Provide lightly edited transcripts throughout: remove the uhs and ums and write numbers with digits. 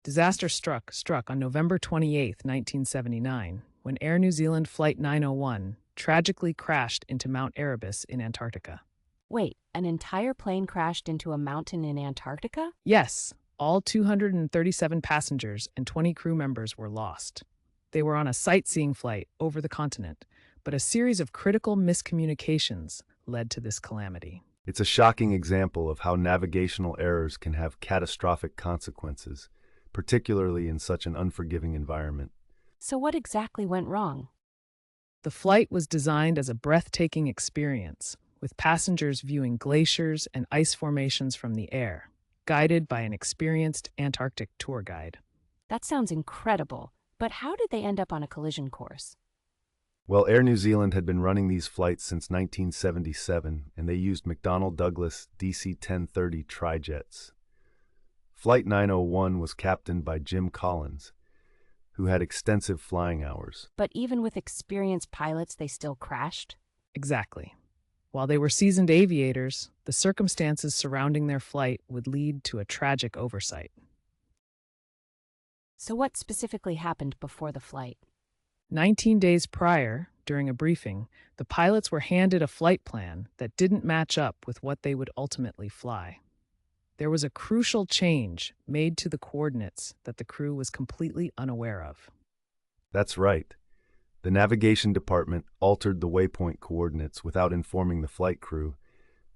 Disaster struck on November 28, 1979, when Air New Zealand Flight 901 tragically crashed into Mount Erebus in Antarctica. Wait, an entire plane crashed into a mountain in Antarctica? Yes, all 237 passengers and 20 crew members were lost. They were on a sightseeing flight over the continent, but a series of critical miscommunications led to this calamity. It's a shocking example of how navigational errors can have catastrophic consequences, particularly in such an unforgiving environment. So what exactly went wrong? The flight was designed as a breathtaking experience, with passengers viewing glaciers and ice formations from the air, guided by an experienced Antarctic tour guide. That sounds incredible, but how did they end up on a collision course? Well, Air New Zealand had been running these flights since 1977, and they used McDonnell Douglas DC-1030 trijets. Flight 901 was captained by Jim Collins, who had extensive flying hours. But even with experienced pilots, they still crashed? Exactly. While they were seasoned aviators, the circumstances surrounding their flight would lead to a tragic oversight. So what specifically happened before the flight? 19 days prior, during a briefing, the pilots were handed a flight plan that didn't match up with what they would ultimately fly. There was a crucial change made to the coordinates that the crew was completely unaware of. That's right. The navigation department altered the waypoint coordinates without informing the flight crew,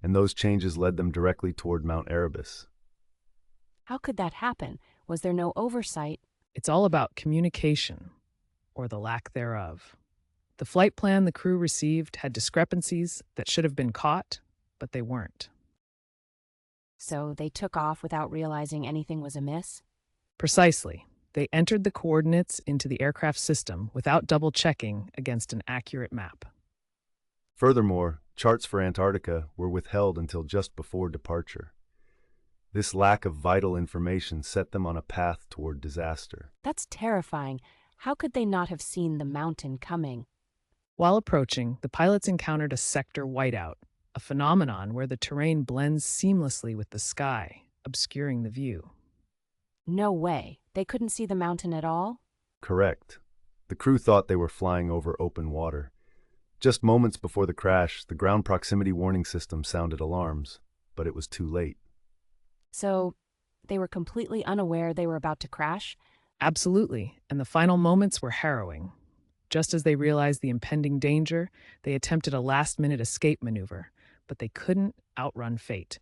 and those changes led them directly toward Mount Erebus. How could that happen? Was there no oversight? It's all about communication, or the lack thereof. The flight plan the crew received had discrepancies that should have been caught, but they weren't. So they took off without realizing anything was amiss? Precisely. They entered the coordinates into the aircraft system without double-checking against an accurate map. Furthermore, charts for Antarctica were withheld until just before departure. This lack of vital information set them on a path toward disaster. That's terrifying. How could they not have seen the mountain coming? While approaching, the pilots encountered a sector whiteout, a phenomenon where the terrain blends seamlessly with the sky, obscuring the view. No way. They couldn't see the mountain at all? Correct. The crew thought they were flying over open water. Just moments before the crash, the ground proximity warning system sounded alarms, but it was too late. So they were completely unaware they were about to crash? Absolutely, and the final moments were harrowing. Just as they realized the impending danger, they attempted a last-minute escape maneuver, but they couldn't outrun fate.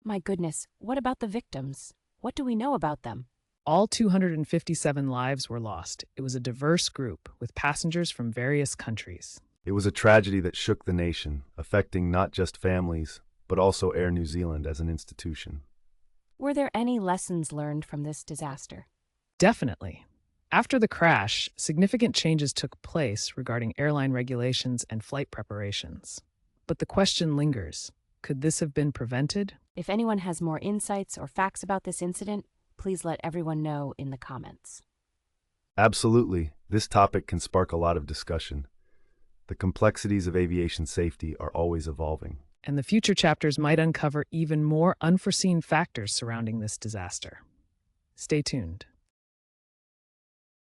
My goodness, what about the victims? What do we know about them? All 257 lives were lost. It was a diverse group, with passengers from various countries. It was a tragedy that shook the nation, affecting not just families, but also Air New Zealand as an institution. Were there any lessons learned from this disaster? Definitely. After the crash, significant changes took place regarding airline regulations and flight preparations. But the question lingers, could this have been prevented? If anyone has more insights or facts about this incident, please let everyone know in the comments. Absolutely. This topic can spark a lot of discussion. The complexities of aviation safety are always evolving. And the future chapters might uncover even more unforeseen factors surrounding this disaster. Stay tuned.